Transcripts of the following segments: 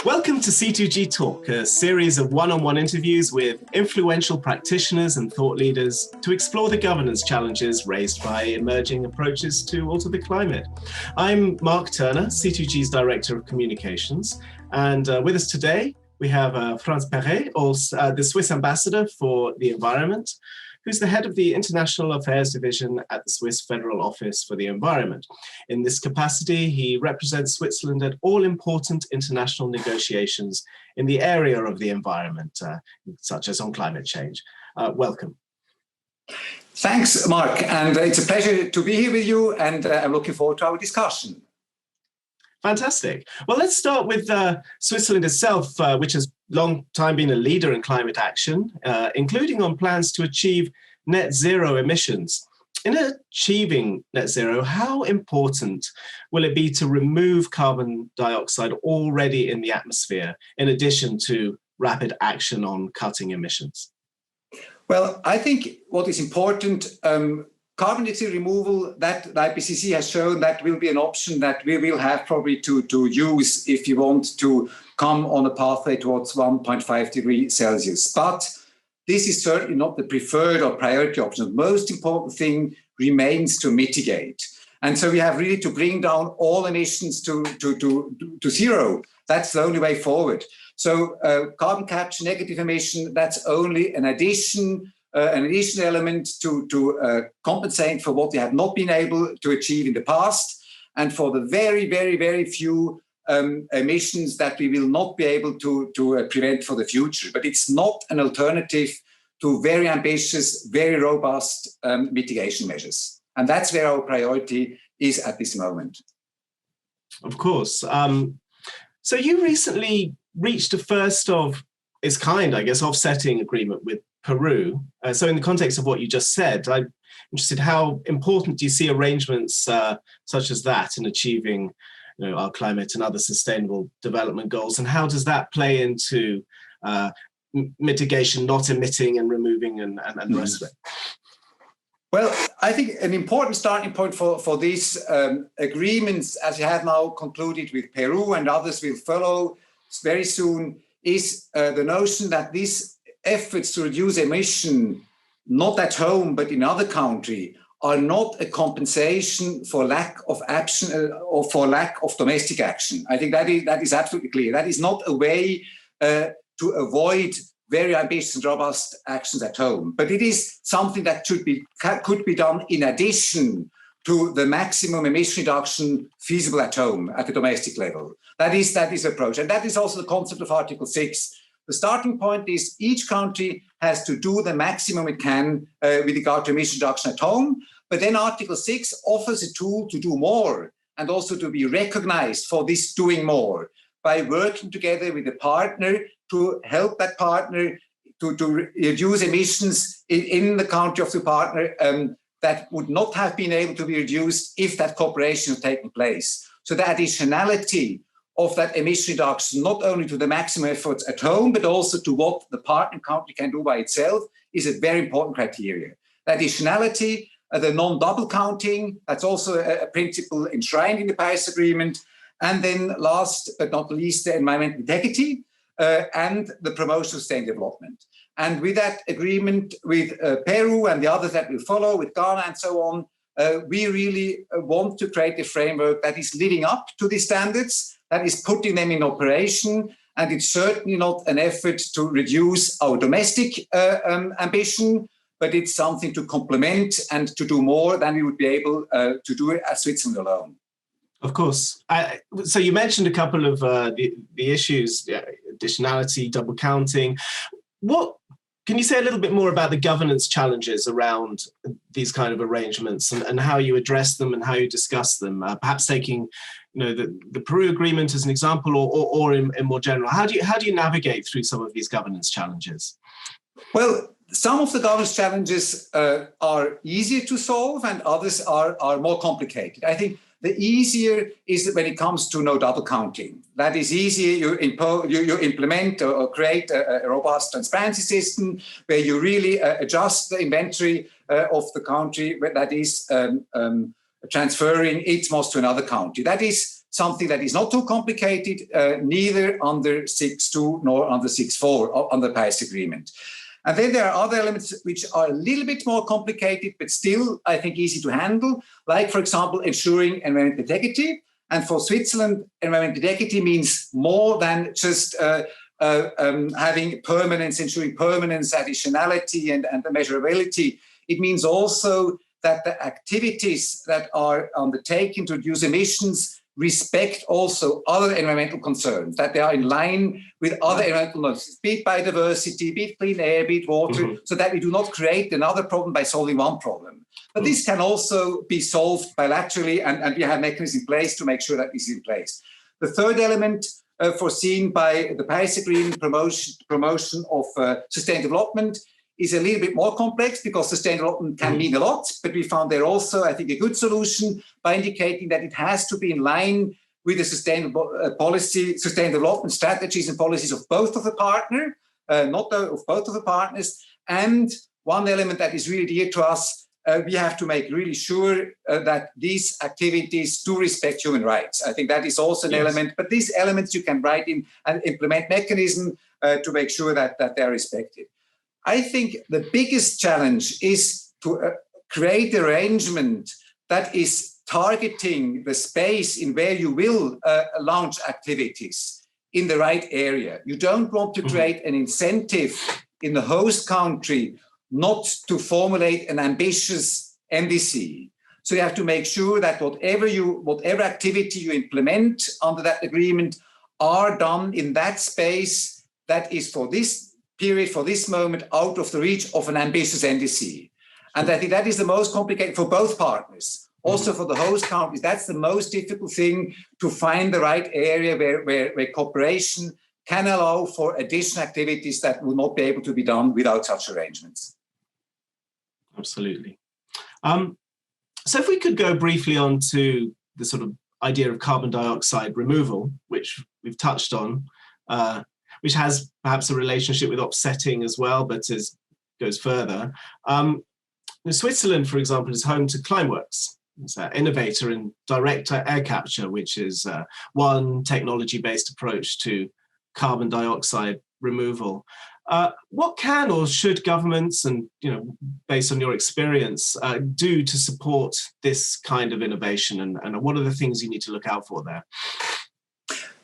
Welcome to C2G Talk, a series of one-on-one interviews with influential practitioners and thought leaders to explore the governance challenges raised by emerging approaches to alter the climate. I'm Mark Turner, C2G's Director of Communications, and with us today we have Franz Perrez, the Swiss Ambassador for the Environment, who's the head of the International Affairs Division at the Swiss Federal Office for the Environment. In this capacity, he represents Switzerland at all important international negotiations in the area of the environment, such as on climate change. Welcome. Thanks, Mark, and it's a pleasure to be here with you, and I'm looking forward to our discussion. Fantastic. Well, let's start with Switzerland itself, which has long time been a leader in climate action, including on plans to achieve net zero emissions. In achieving net zero, how important will it be to remove carbon dioxide already in the atmosphere, in addition to rapid action on cutting emissions? Well, I think what is important, carbon dioxide removal, that the IPCC has shown that will be an option that we will have probably to use if you want to come on a pathway towards 1.5 degrees Celsius. But this is certainly not the preferred or priority option. The most important thing remains to mitigate. And so we have really to bring down all emissions to zero. That's the only way forward. So carbon capture, negative emission, that's only an additional element to compensate for what we have not been able to achieve in the past, and for the very, very, very few emissions that we will not be able to prevent for the future. But it's not an alternative to very ambitious, very robust mitigation measures. And that's where our priority is at this moment. Of course. So you recently reached a first of its kind, I guess, offsetting agreement with Peru. So in the context of what you just said, I'm interested, how important do you see arrangements such as that in achieving our climate and other sustainable development goals? And how does that play into mitigation, not emitting and removing and the rest of it? Well, I think an important starting point for these agreements, as you have now concluded with Peru and others will follow very soon, is the notion that these efforts to reduce emission, not at home, but in other countries, are not a compensation for lack of action or for lack of domestic action. I think that is absolutely clear. That is not a way to avoid very ambitious and robust actions at home, but it is something that could be done in addition to the maximum emission reduction feasible at home at the domestic level. That is the approach. And that is also the concept of Article 6. The starting point is each country has to do the maximum it can with regard to emission reduction at home. But then Article 6 offers a tool to do more and also to be recognized for this doing more by working together with a partner to help that partner to reduce emissions in the country of the partner that would not have been able to be reduced if that cooperation had taken place. So the additionality of that emission reduction, not only to the maximum efforts at home, but also to what the partner country can do by itself, is a very important criteria. The additionality, the non-double counting, that's also a principle enshrined in the Paris Agreement. And then last but not least, the environmental integrity and the promotion of sustainable development. And with that agreement with Peru and the others that will follow, with Ghana and so on, we really want to create a framework that is living up to these standards, that is putting them in operation. And it's certainly not an effort to reduce our domestic ambition, but it's something to complement and to do more than we would be able to do it as Switzerland alone. Of course. So you mentioned a couple of the issues, additionality, double counting. Can you say a little bit more about the governance challenges around these kind of arrangements and how you address them and how you discuss them? Perhaps taking the Peru agreement as an example, or in more general. How do you navigate through some of these governance challenges? Well, some of the governance challenges are easier to solve and others are more complicated. I think the easier is when it comes to no double counting. That is easier. You implement or create a robust transparency system where you really adjust the inventory of the country that is transferring its MOS to another country. That is something that is not too complicated, neither under 6.2 nor under 6.4 on the Paris Agreement. And then there are other elements which are a little bit more complicated, but still, I think, easy to handle, like, for example, ensuring environmental integrity. And for Switzerland, environmental integrity means more than just having permanence, ensuring permanence, additionality, and the measurability. It means also that the activities that are undertaken to reduce emissions respect also other environmental concerns, that they are in line with other environmental norms, be it biodiversity, be it clean air, be it water, so that we do not create another problem by solving one problem. But this can also be solved bilaterally, and we have mechanisms in place to make sure that this is in place. The third element foreseen by the Paris Agreement, promotion of sustainable development, is a little bit more complex because sustainable development can mean a lot, but we found there also, I think, a good solution by indicating that it has to be in line with the sustainable sustainable development strategies and policies of both of the partner, of both of the partners. And one element that is really dear to us, we have to make really sure that these activities do respect human rights. I think that is also an element, but these elements you can write in and implement mechanism to make sure that they are respected. I think the biggest challenge is to create arrangement that is targeting the space in where you will launch activities in the right area. You don't want to create an incentive in the host country not to formulate an ambitious NDC. So you have to make sure that whatever activity you implement under that agreement are done in that space that is for this period, for this moment, out of the reach of an ambitious NDC. And I think that is the most complicated for both partners. Also for the host countries, that's the most difficult thing, to find the right area where cooperation can allow for additional activities that will not be able to be done without such arrangements. Absolutely. So if we could go briefly on to the sort of idea of carbon dioxide removal, which we've touched on, which has perhaps a relationship with offsetting as well, but goes further. Switzerland, for example, is home to Climeworks. It's an innovator in direct air capture, which is one technology-based approach to carbon dioxide removal. What can or should governments, and based on your experience, do to support this kind of innovation, and what are the things you need to look out for there?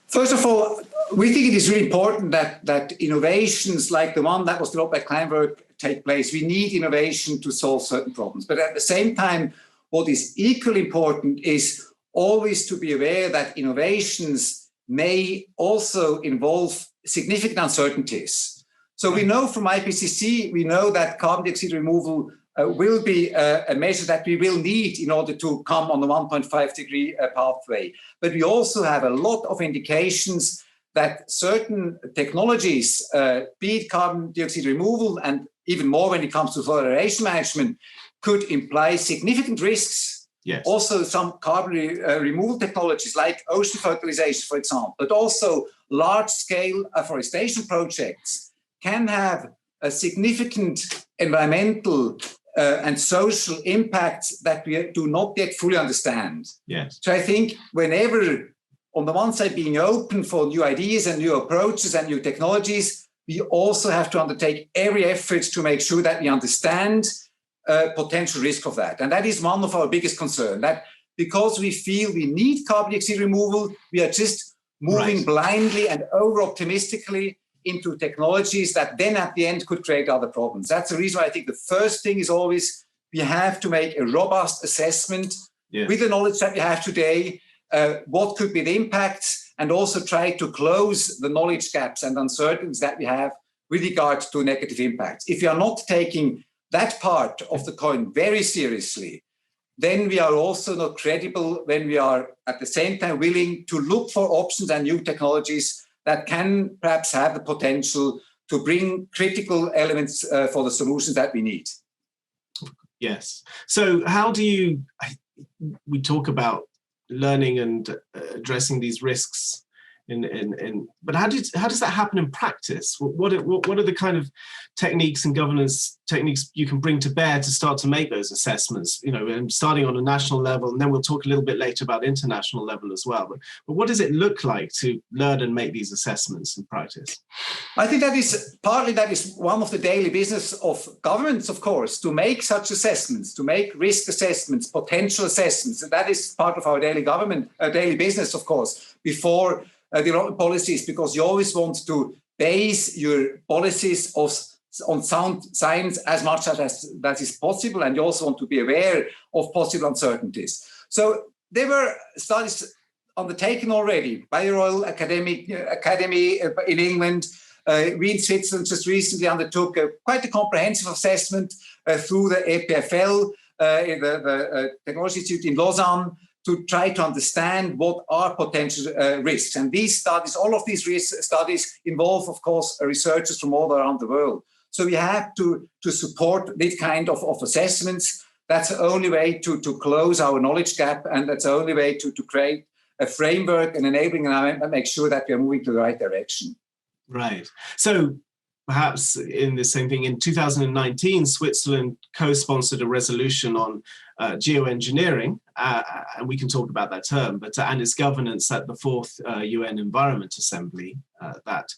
First of all, we think it is really important that innovations like the one that was developed by Climeworks take place. We need innovation to solve certain problems. But at the same time, what is equally important is always to be aware that innovations may also involve significant uncertainties. So we know from IPCC, we know that carbon dioxide removal will be a measure that we will need in order to come on the 1.5 degree pathway. But we also have a lot of indications that certain technologies, be it carbon dioxide removal and even more when it comes to soil aeration management, could imply significant risks. Yes. Also some carbon removal technologies like ocean fertilization, for example, but also large-scale afforestation projects can have a significant environmental and social impacts that we do not yet fully understand. Yes. So I think whenever, on the one side, being open for new ideas and new approaches and new technologies, we also have to undertake every effort to make sure that we understand potential risk of that. And that is one of our biggest concerns, that because we feel we need carbon dioxide removal, we are just moving blindly and over-optimistically into technologies that then at the end could create other problems. That's the reason why I think the first thing is always we have to make a robust assessment with the knowledge that we have today, what could be the impacts, and also try to close the knowledge gaps and uncertainties that we have with regard to negative impacts. If you are not taking that part of the coin very seriously, then we are also not credible when we are at the same time willing to look for options and new technologies that can perhaps have the potential to bring critical elements for the solutions that we need. Yes. So how do we talk about learning and addressing these risks But how does that happen in practice? What are the kind of techniques and governance techniques you can bring to bear to start to make those assessments? And starting on a national level, and then we'll talk a little bit later about international level as well. But what does it look like to learn and make these assessments in practice? I think that is one of the daily business of governments, of course, to make such assessments, to make risk assessments, potential assessments. And that is part of our daily business, of course, before the policies, because you always want to base your policies on sound science as much as that is possible, and you also want to be aware of possible uncertainties. So there were studies undertaken already by the Royal Academy in England. We in Switzerland just recently undertook quite a comprehensive assessment through the EPFL, the Technology Institute in Lausanne, to try to understand what are potential risks. And these studies, all of these risk studies involve, of course, researchers from all around the world. So we have to support this kind of assessments. That's the only way to close our knowledge gap, and that's the only way to create a framework and enabling and make sure that we are moving to the right direction. Right. So perhaps in the same thing, in 2019, Switzerland co-sponsored a resolution on geoengineering, and we can talk about that term, and its governance at the 4th UN Environment Assembly. That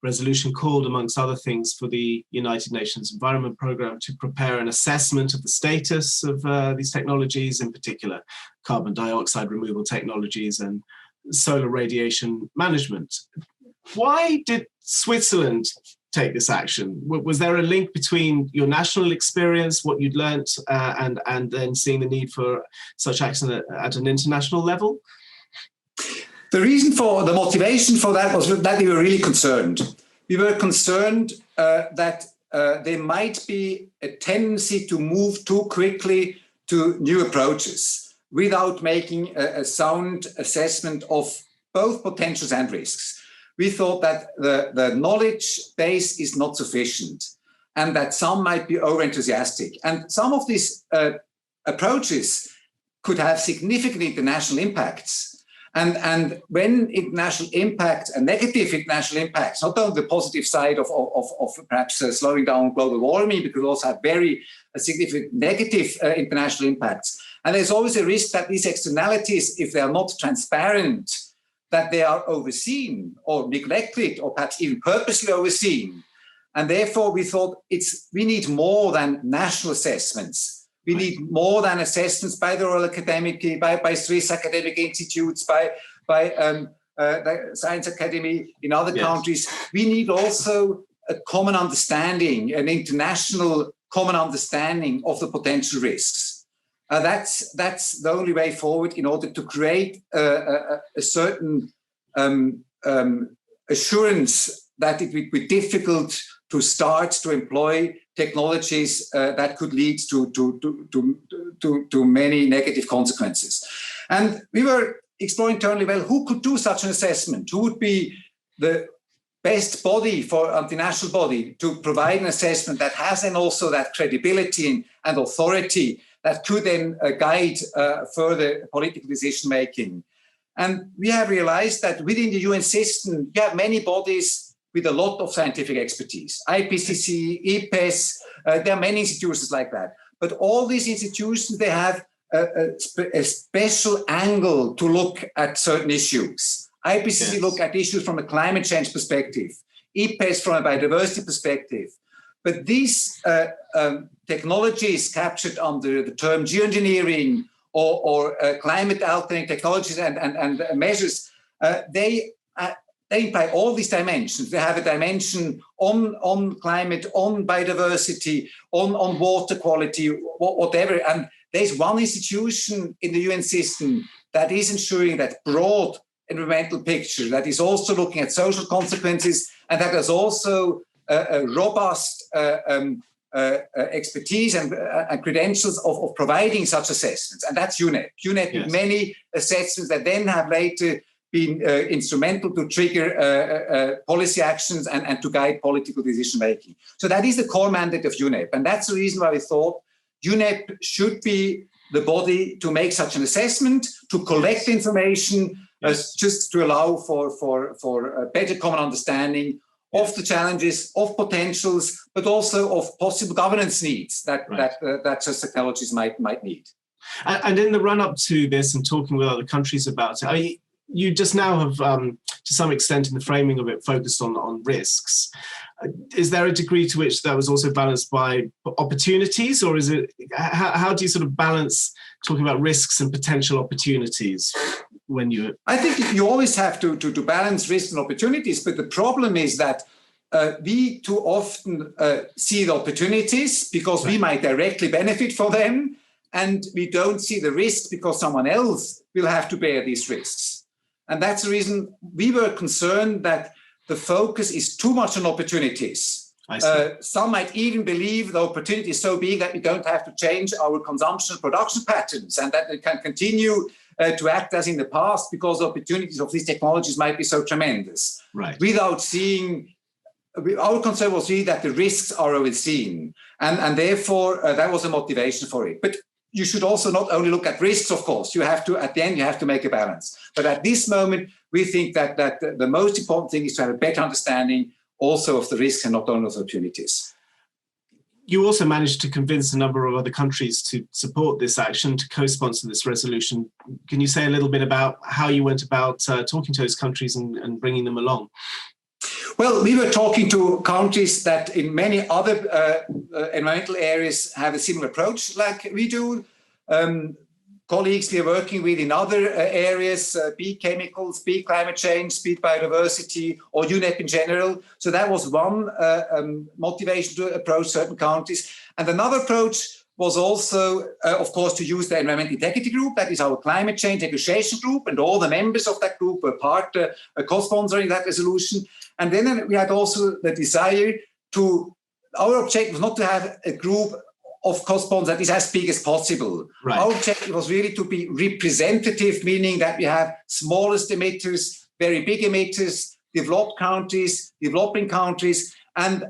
resolution called, amongst other things, for the United Nations Environment Programme to prepare an assessment of the status of these technologies, in particular carbon dioxide removal technologies and solar radiation management. Why did Switzerland take this action? Was there a link between your national experience, what you'd learnt, and then seeing the need for such action at an international level? The reason for the motivation for that was that we were really concerned. We were concerned that there might be a tendency to move too quickly to new approaches without making a sound assessment of both potentials and risks. We thought that the knowledge base is not sufficient and that some might be over-enthusiastic. And some of these approaches could have significant international impacts. And when international impact and negative international impacts, not only the positive side of perhaps slowing down global warming, because we also have very significant negative international impacts. And there's always a risk that these externalities, if they are not transparent, that they are overseen or neglected or perhaps even purposely overseen. And therefore we thought we need more than national assessments. We need more than assessments by the Royal Academy, by Swiss academic institutes, by the Science Academy in other countries. We need also a common understanding, an international common understanding of the potential risks. That's the only way forward in order to create a certain assurance that it would be difficult to start to employ technologies that could lead to many negative consequences. And we were exploring internally, well, who could do such an assessment? Who would be the best body for the national body to provide an assessment that has then also that credibility and authority that could then guide further political decision-making. And we have realized that within the UN system, you have many bodies with a lot of scientific expertise. IPCC, EPES, there are many institutions like that. But all these institutions, they have a special angle to look at certain issues. IPCC look at issues from a climate change perspective, EPES from a biodiversity perspective. But these technologies captured under the term geoengineering or climate altering technologies and measures, they imply all these dimensions. They have a dimension on climate, on biodiversity, on water quality, whatever. And there's one institution in the UN system that is ensuring that broad environmental picture, that is also looking at social consequences, and that is also a robust expertise and credentials of providing such assessments. And that's UNEP. UNEP did many assessments that then have later been instrumental to trigger policy actions and to guide political decision-making. So that is the core mandate of UNEP. And that's the reason why we thought UNEP should be the body to make such an assessment, to collect information, just to allow for a better common understanding of the challenges, of potentials, but also of possible governance needs that such technologies might need. And in the run-up to this and talking with other countries about it, you just now have, to some extent in the framing of it, focused on risks. Is there a degree to which that was also balanced by opportunities, or is it, how do you sort of balance talking about risks and potential opportunities when you... I think you always have to balance risks and opportunities, but the problem is that we too often see the opportunities because we might directly benefit from them, and we don't see the risks because someone else will have to bear these risks. And that's the reason we were concerned that the focus is too much on opportunities. Some might even believe the opportunity is so big that we don't have to change our consumption and production patterns, and that we can continue to act as in the past because the opportunities of these technologies might be so tremendous. Without seeing, our concern was really that the risks are overseen, and therefore that was a motivation for it. But you should also not only look at risks, of course. You have to, at the end, you have to make a balance. But at this moment, we think that the most important thing is to have a better understanding also of the risks and not only of the opportunities. You also managed to convince a number of other countries to support this action, to co-sponsor this resolution. Can you say a little bit about how you went about talking to those countries and bringing them along? Well, we were talking to countries that in many other environmental areas have a similar approach like we do. Colleagues we are working with in other areas, be it chemicals, be it climate change, be it biodiversity, or UNEP in general. So that was one motivation to approach certain countries. And another approach was also, of course, to use the Environmental Integrity Group. That is our climate change negotiation group, and all the members of that group were part co-sponsoring that resolution. And then we had also the desire to, our objective was not to have a group of co-sponsors that is as big as possible. Our objective was really to be representative, meaning that we have smallest emitters, very big emitters, developed countries, developing countries, and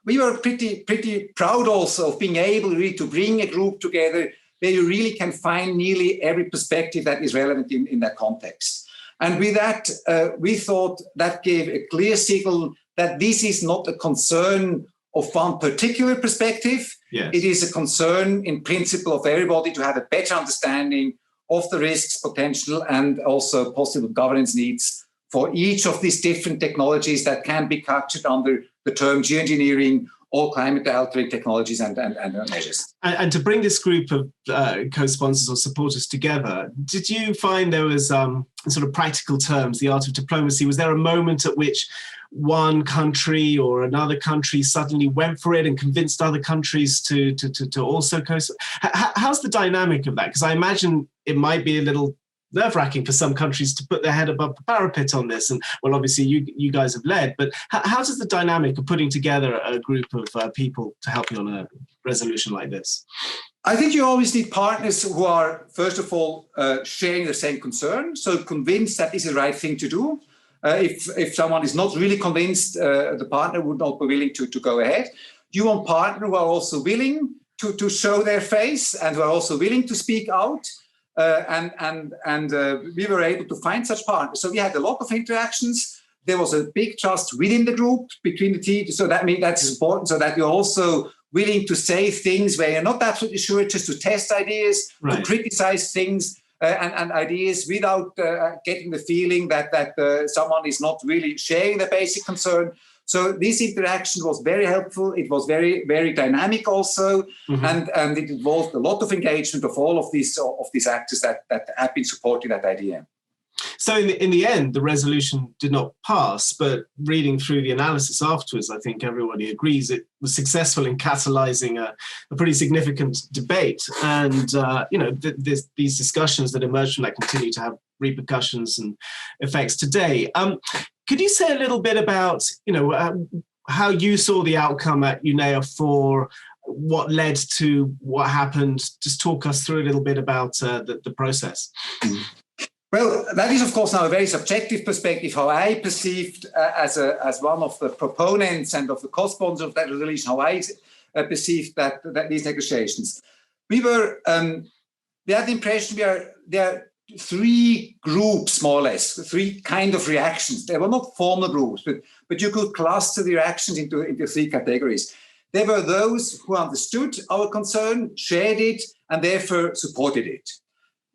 we were pretty proud also of being able really to bring a group together where you really can find nearly every perspective that is relevant in that context. And with that, we thought that gave a clear signal that this is not a concern of one particular perspective. It is a concern in principle of everybody to have a better understanding of the risks, potential, and also possible governance needs for each of these different technologies that can be captured under the term geoengineering or climate-altering technologies and measures. And to bring this group of co-sponsors or supporters together, did you find there was, in sort of practical terms, the art of diplomacy, was there a moment at which one country or another country suddenly went for it and convinced other countries to also co-sponsor? How's the dynamic of that? Because I imagine it might be a little nerve-wracking for some countries to put their head above the parapet on this. And well, obviously you guys have led, but how does the dynamic of putting together a group of people to help you on a resolution like this? I think you always need partners who are, first of all, sharing the same concern, so convinced that this is the right thing to do. If someone is not really convinced, the partner would not be willing to go ahead. You want partners who are also willing to show their face and who are also willing to speak out. And we were able to find such partners. So we had a lot of interactions. There was a big trust within the group, between the teams. So that means that's important, so that you're also willing to say things where you're not absolutely sure, just to test ideas, to criticize things and ideas without getting the feeling that someone is not really sharing the basic concern. So this interaction was very helpful. It was very, very dynamic also, and it involved a lot of engagement of all of these actors that have been supporting that idea. So in the end, the resolution did not pass, but reading through the analysis afterwards, I think everybody agrees it was successful in catalyzing a pretty significant debate. And, these discussions that emerged from that continue to have repercussions and effects today. Could you say a little bit about, how you saw the outcome at UNEA for what led to what happened? Just talk us through a little bit about the process. Well, that is, of course, now a very subjective perspective, how I perceived as one of the proponents and of the co-sponsor of that resolution, how I perceived that these negotiations. We were we had the impression there are three groups, more or less, three kind of reactions. They were not formal groups, but you could cluster the reactions into three categories. There were those who understood our concern, shared it, and therefore supported it.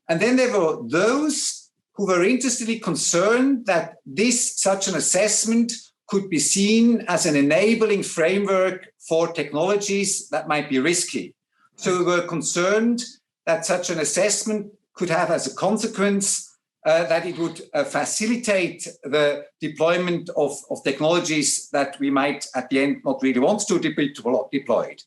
And then there were those who were interestedly concerned that such an assessment could be seen as an enabling framework for technologies that might be risky. So we were concerned that such an assessment could have as a consequence that it would facilitate the deployment of technologies that we might at the end not really want to be deployed.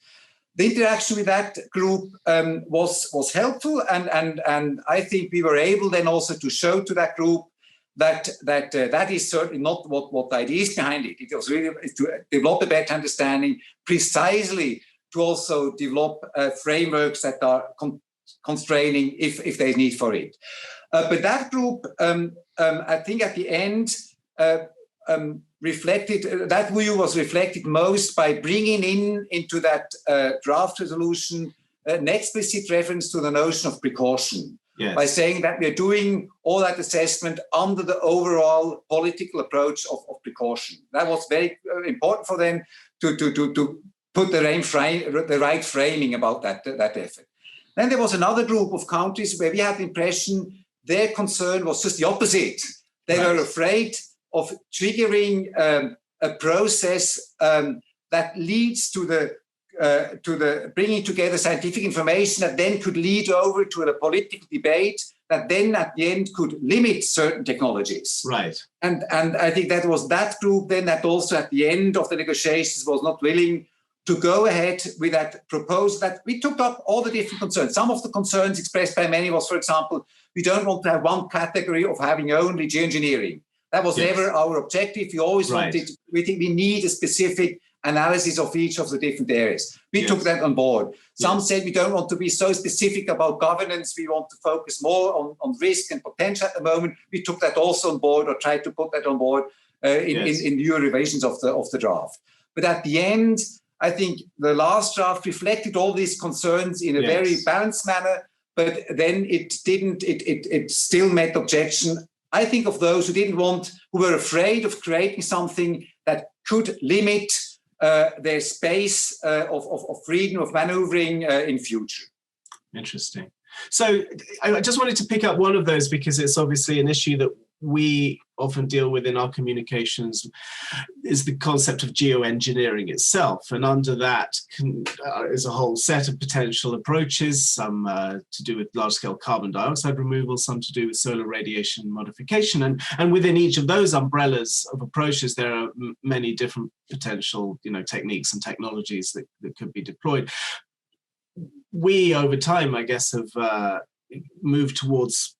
The interaction with that group was helpful, and I think we were able then also to show to that group that is certainly not what the idea is behind it. It was really to develop a better understanding, precisely to also develop frameworks that are constraining if there's need for it. But that group, I think at the end, reflected, that view was reflected most by bringing into that draft resolution an explicit reference to the notion of precaution. Yes. By saying that we're doing all that assessment under the overall political approach of precaution. That was very important for them to put the right framing about that effort. Then there was another group of countries where we had the impression their concern was just the opposite. They were afraid of triggering a process that leads to the bringing together scientific information that then could lead over to a political debate that then at the end could limit certain technologies. Right. And I think that was that group then that also at the end of the negotiations was not willing to go ahead with that proposal. That we took up all the different concerns. Some of the concerns expressed by many was, for example, we don't want to have one category of having only geoengineering. That was never our objective. We always wanted, we think we need a specific analysis of each of the different areas. We took that on board. Some said we don't want to be so specific about governance. We want to focus more on risk and potential at the moment. We took that also on board, or tried to put that on board in new revisions of the draft. But at the end, I think the last draft reflected all these concerns in a very balanced manner, but then it still met objection. I think of those who were afraid of creating something that could limit their space of freedom of maneuvering in future. Interesting. So I just wanted to pick up one of those because it's obviously an issue that we often deal with in our communications, is the concept of geoengineering itself. And under that is a whole set of potential approaches, some to do with large-scale carbon dioxide removal, some to do with solar radiation modification. And within each of those umbrellas of approaches, there are many different potential techniques and technologies that could be deployed. We, over time, I guess, have moved towards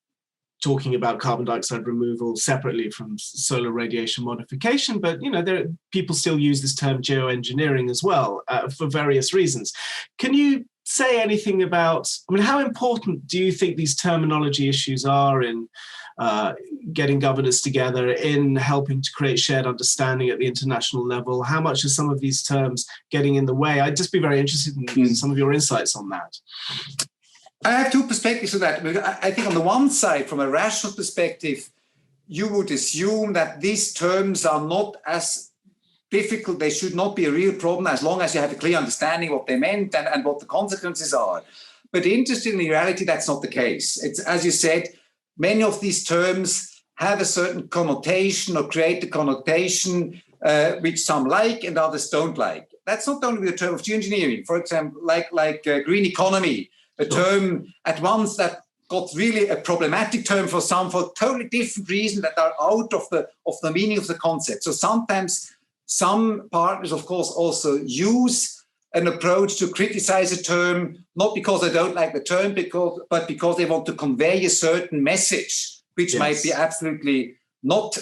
talking about carbon dioxide removal separately from solar radiation modification, but people still use this term geoengineering as well for various reasons. Can you say anything about, how important do you think these terminology issues are in getting governors together, in helping to create shared understanding at the international level? How much are some of these terms getting in the way? I'd just be very interested in some of your insights on that. I have two perspectives on that. I think on the one side, from a rational perspective, you would assume that these terms are not as difficult. They should not be a real problem as long as you have a clear understanding what they meant and what the consequences are. But interestingly, in reality, that's not the case. It's, as you said, many of these terms have a certain connotation or create a connotation which some like and others don't like. That's not only the term of geoengineering. For example, like green economy, a term at once that got really a problematic term for some for totally different reasons that are out of the meaning of the concept. So sometimes some partners, of course, also use an approach to criticize a term, not because they don't like the term, but because they want to convey a certain message, which might be absolutely not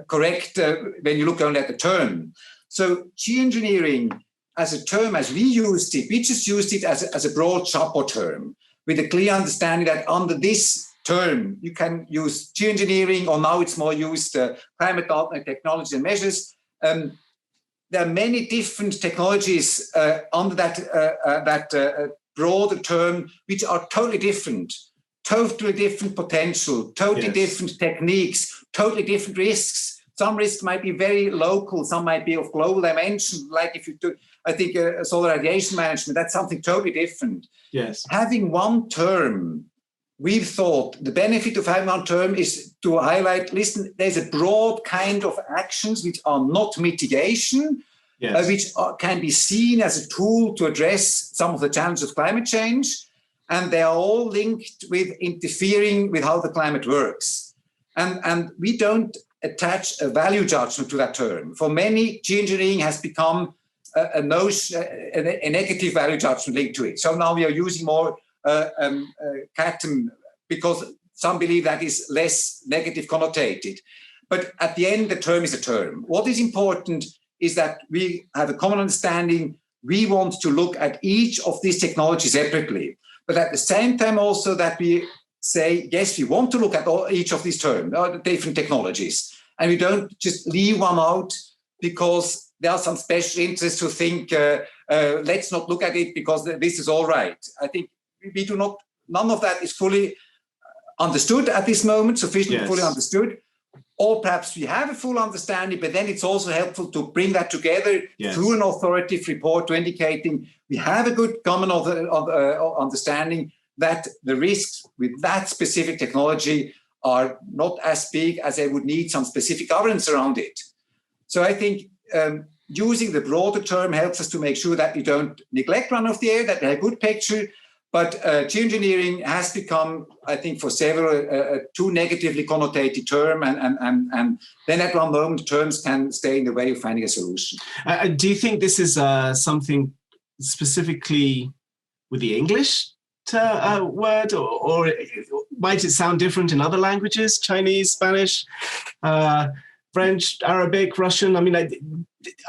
correct when you look only at the term. So geoengineering, as a term, as we used it, we just used it as a broad chapeau term with a clear understanding that under this term, you can use geoengineering, or now it's more used climate alternate technology and measures. There are many different technologies under that broader term, which are totally different potential, totally different techniques, totally different risks. Some risks might be very local, some might be of global dimension, like if you do, I think, solar radiation management, that's something totally different. Yes. Having one term, we've thought the benefit of having one term is to highlight, listen, there's a broad kind of actions which are not mitigation, which can be seen as a tool to address some of the challenges of climate change. And they are all linked with interfering with how the climate works. And we don't attach a value judgment to that term. For many, geoengineering has become a negative value judgment linked to it. So now we are using more CATM because some believe that is less negative connotated. But at the end, the term is a term. What is important is that we have a common understanding. We want to look at each of these technologies separately. But at the same time also that we say, yes, we want to look at each of these terms, the different technologies. And we don't just leave one out because there are some special interests who think, let's not look at it because this is all right. I think we do not, none of that is fully understood at this moment, sufficiently fully understood. Or perhaps we have a full understanding, but then it's also helpful to bring that together through an authoritative report to indicating we have a good common understanding that the risks with that specific technology are not as big as they would need some specific governance around it. So I think using the broader term helps us to make sure that we don't neglect one of the area, that we have a good picture. But geoengineering has become, I think, for several, too negatively connotated term, and then at one moment terms can stay in the way of finding a solution. Do you think this is something specifically with the English word, or might it sound different in other languages, Chinese, Spanish, French, Arabic, Russian? I mean,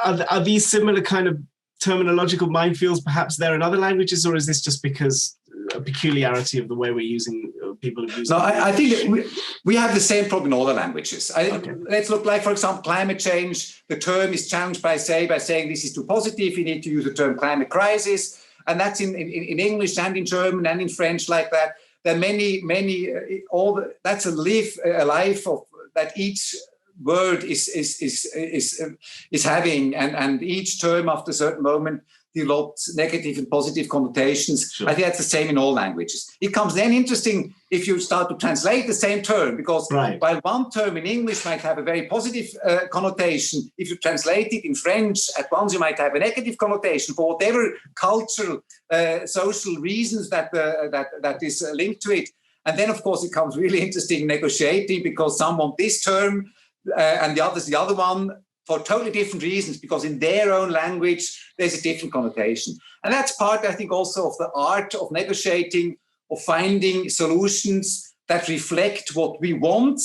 are these similar kind of terminological minefields perhaps there in other languages, or is this just because a peculiarity of the way we're using, people have used it? No, I think we have the same problem in all the languages. Let's look like, for example, climate change. The term is challenged by saying this is too positive. You need to use the term climate crisis. And that's in English and in German and in French like that. There are many, that's a life of that each word is having, and each term after a certain moment develops negative and positive connotations. Sure. I think that's the same in all languages. It comes then interesting if you start to translate the same term, because while one term in English might have a very positive connotation, if you translate it in French, at once you might have a negative connotation for whatever cultural, social reasons that is linked to it. And then, of course, it becomes really interesting negotiating, because some want this term and the others the other one, for totally different reasons, because in their own language, there's a different connotation. And that's part, I think, also of the art of negotiating, of finding solutions that reflect what we want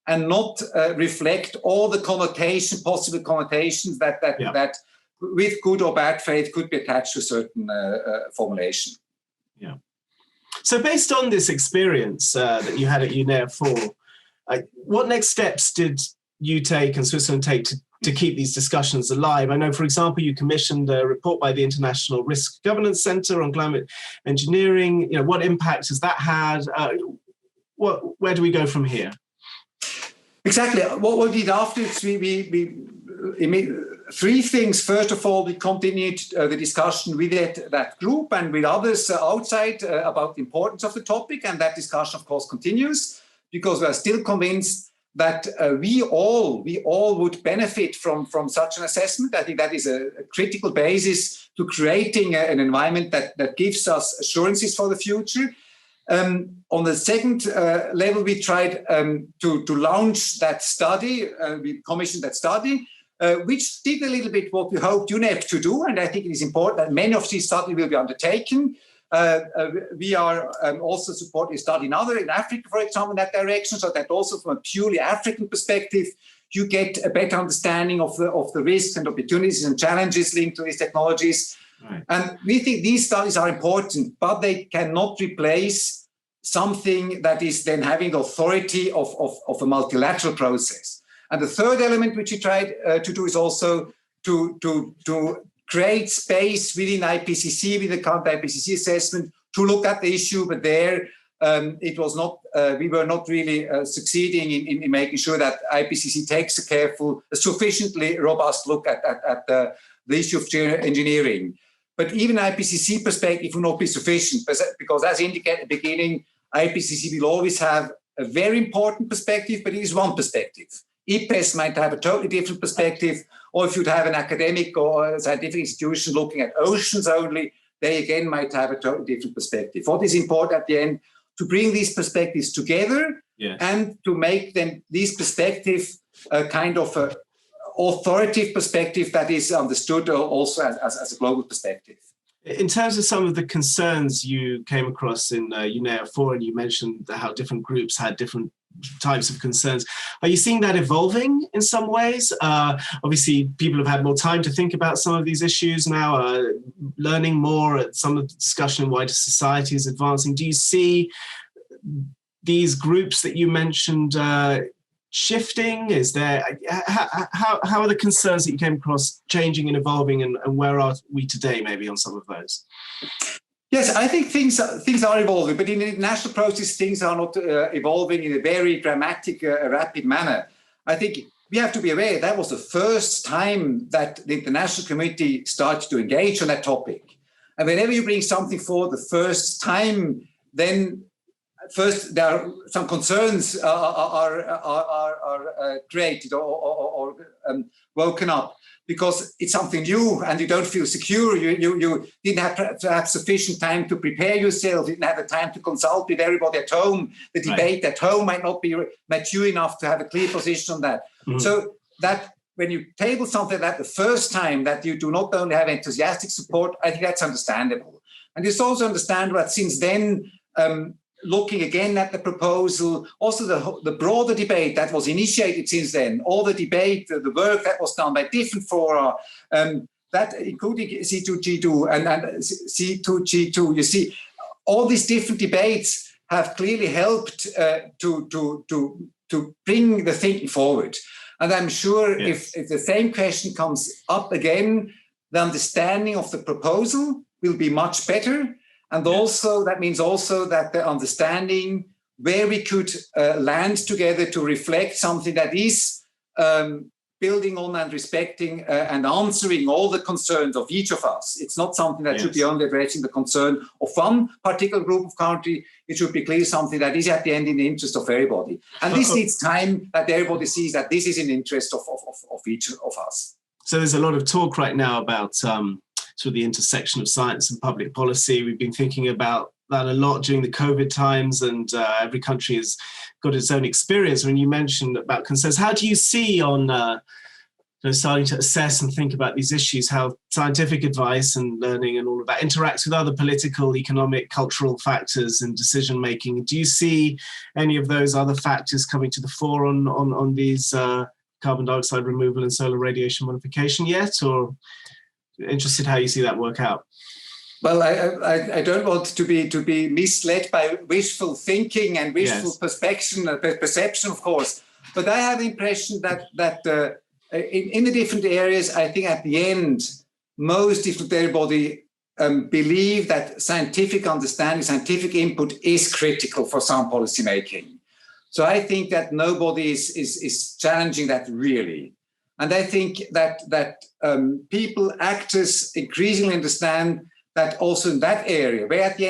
and not reflect all the possible connotations that with good or bad faith could be attached to a certain formulation. Yeah. So based on this experience that you had at UNEA 4, what next steps did you take and Switzerland take to keep these discussions alive? I know, for example, you commissioned a report by the International Risk Governance Center on climate engineering. You know, what impact has that had? Where do we go from here? Exactly. What we did after we three things. First of all, we continued the discussion with that group and with others outside about the importance of the topic, and that discussion, of course, continues, because we are still convinced that we all would benefit from such an assessment. I think that is a critical basis to creating an environment that gives us assurances for the future. On the second level, we tried to launch that study. We commissioned that study, which did a little bit what we hoped UNEP to do. And I think it is important that many of these studies will be undertaken. We are also supporting a study in Africa, for example, in that direction, so that also from a purely African perspective, you get a better understanding of the risks and opportunities and challenges linked to these technologies. Right. And we think these studies are important, but they cannot replace something that is then having the authority of a multilateral process. And the third element which we tried to do is also to create space within IPCC, with the current IPCC assessment, to look at the issue, but there it was not. We were not really succeeding in making sure that IPCC takes a sufficiently robust look at the issue of geoengineering. But even IPCC perspective will not be sufficient, because as indicated at the beginning, IPCC will always have a very important perspective, but it is one perspective. IPES might have a totally different perspective, or if you'd have an academic or a scientific institution looking at oceans only, they again might have a totally different perspective. What is important at the end, to bring these perspectives together, yes, and to make them, these perspectives, a kind of a authoritative perspective that is understood also as a global perspective. In terms of some of the concerns you came across in FOEN, you mentioned how different groups had different types of concerns. Are you seeing that evolving in some ways? Obviously, people have had more time to think about some of these issues now, learning more, some of the discussion in wider society is advancing. Do you see these groups that you mentioned shifting? Is there, how are the concerns that you came across changing and evolving, and where are we today maybe on some of those? Yes, I think things are evolving, but in the international process, things are not evolving in a very dramatic, rapid manner. I think we have to be aware that was the first time that the international community started to engage on that topic. And whenever you bring something for the first time, then first there are some concerns are created or woken up, because it's something new and you don't feel secure. You didn't have to have sufficient time to prepare yourself. You didn't have the time to consult with everybody at home. The debate at home might not be mature enough to have a clear position on that. Mm-hmm. So that when you table something like that the first time, that you do not only have enthusiastic support, I think that's understandable. And it's also understandable that since then, looking again at the proposal, also the broader debate that was initiated since then, all the debate, the work that was done by different fora, that including C2G2 and C2G2, you see, all these different debates have clearly helped to bring the thinking forward. And I'm sure if the same question comes up again, the understanding of the proposal will be much better. And also, that means also that the understanding where we could land together to reflect something that is building on and respecting and answering all the concerns of each of us. It's not something that should be only addressing the concern of one particular group of country. It should be clearly something that is at the end in the interest of everybody. And this needs time that everybody sees that this is in the interest of each of us. So there's a lot of talk right now about sort of the intersection of science and public policy. We've been thinking about that a lot during the COVID times, and every country has got its own experience. When you mentioned about concerns, how do you see on starting to assess and think about these issues, how scientific advice and learning and all of that interacts with other political, economic, cultural factors and decision-making? Do you see any of those other factors coming to the fore on these carbon dioxide removal and solar radiation modification yet, or interested how you see that work out? Well, I don't want to be misled by wishful thinking and wishful perception, of course. But I have the impression that in the different areas, I think at the end, most, if not everybody, believe that scientific understanding, scientific input is critical for sound policy making. So I think that nobody is challenging that really. And I think that people, actors increasingly understand that also in that area, where at the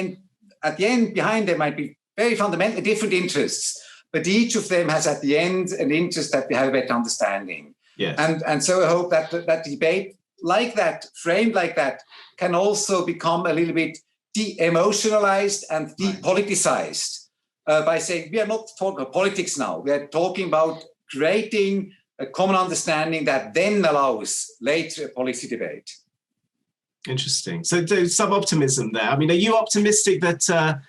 end behind them might be very fundamentally different interests, but each of them has at the end an interest that they have a better understanding. Yes. And so I hope that debate like that, framed like that, can also become a little bit de-emotionalized and depoliticized by saying we are not talking about politics now. We are talking about creating a common understanding that then allows later a policy debate. Interesting. So there's some optimism there. I mean, are you optimistic that a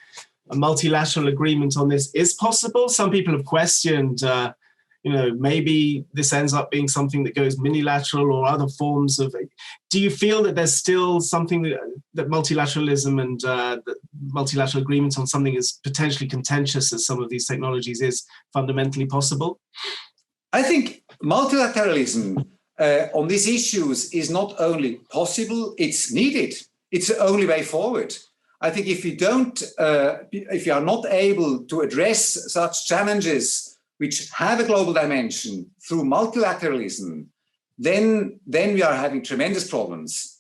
multilateral agreement on this is possible? Some people have questioned, maybe this ends up being something that goes minilateral or other forms of. Do you feel that there's still something that multilateralism and that multilateral agreement on something as potentially contentious as some of these technologies is fundamentally possible? I think multilateralism on these issues is not only possible, it's needed. It's the only way forward. I think if you are not able to address such challenges which have a global dimension through multilateralism, then we are having tremendous problems.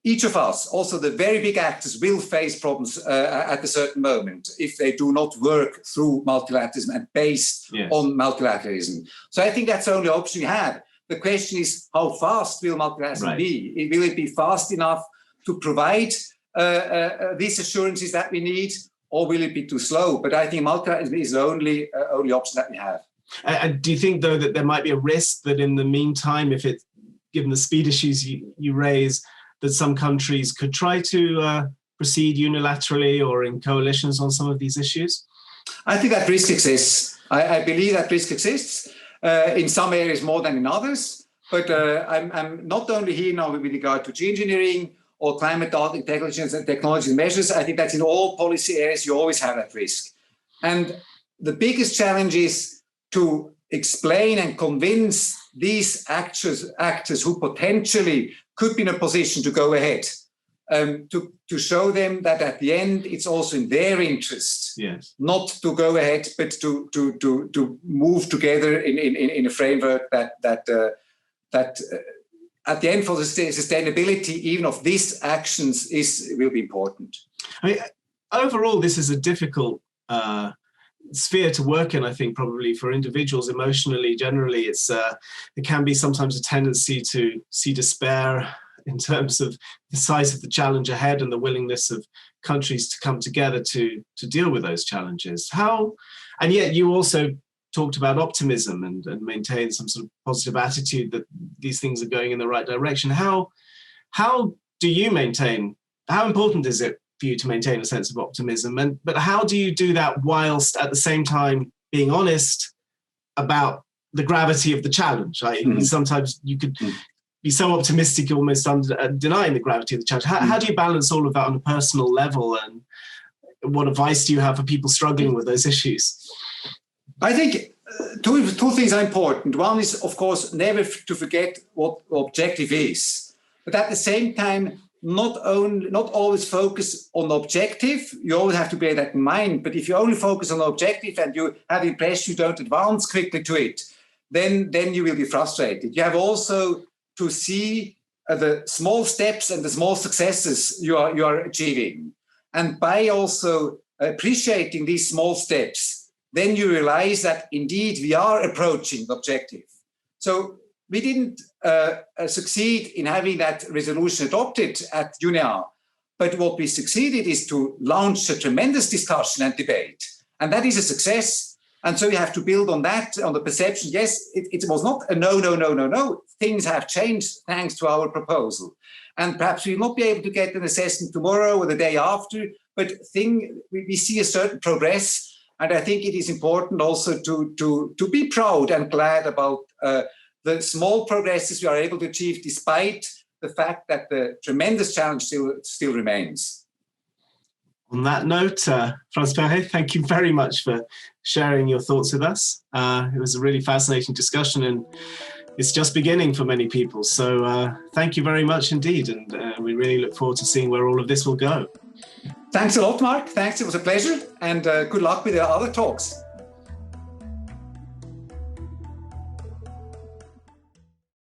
Each of us, also the very big actors, will face problems at a certain moment if they do not work through multilateralism and based on multilateralism. So I think that's the only option we have. The question is, how fast will multilateralism be? Will it be fast enough to provide these assurances that we need, or will it be too slow? But I think multilateralism is the only option that we have. And do you think, though, that there might be a risk that in the meantime, if it's given the speed issues you raise, that some countries could try to proceed unilaterally or in coalitions on some of these issues? I think that risk exists. I believe that risk exists in some areas more than in others. But I'm not only here now with regard to geoengineering or climate intelligence and technology measures. I think that's in all policy areas, you always have that risk. And the biggest challenge is to explain and convince these actors who potentially could be in a position to go ahead, to show them that at the end it's also in their interest, not to go ahead, but to move together in a framework that at the end for the sustainability even of these actions will be important. I mean, overall, this is a difficult sphere to work in, I think, probably for individuals emotionally. Generally, it can be sometimes a tendency to see despair in terms of the size of the challenge ahead and the willingness of countries to come together to deal with those challenges. And yet you also talked about optimism and maintain some sort of positive attitude that these things are going in the right direction. How do you maintain, how important is it for you to maintain a sense of optimism? But how do you do that whilst at the same time being honest about the gravity of the challenge? Right? Sometimes you could be so optimistic, almost denying the gravity of the challenge. How do you balance all of that on a personal level? And what advice do you have for people struggling with those issues? I think two things are important. One is, of course, never to forget what objective is. But at the same time, not always focus on the objective. You always have to bear that in mind. But if you only focus on the objective and you have the impression you don't advance quickly to it, then you will be frustrated. You have also to see the small steps and the small successes you are achieving. And by also appreciating these small steps, then you realize that indeed we are approaching the objective. So we didn't succeed in having that resolution adopted at UNEA, but what we succeeded is to launch a tremendous discussion and debate. And that is a success. And so you have to build on that, on the perception. Yes, it was not a no. Things have changed thanks to our proposal. And perhaps we will not be able to get an assessment tomorrow or the day after, but we see a certain progress. And I think it is important also to be proud and glad about the small progresses we are able to achieve, despite the fact that the tremendous challenge still remains. On that note, Franz Perrez, thank you very much for sharing your thoughts with us. It was a really fascinating discussion, and it's just beginning for many people. So thank you very much indeed. And we really look forward to seeing where all of this will go. Thanks a lot, Mark. Thanks. It was a pleasure. And good luck with the other talks.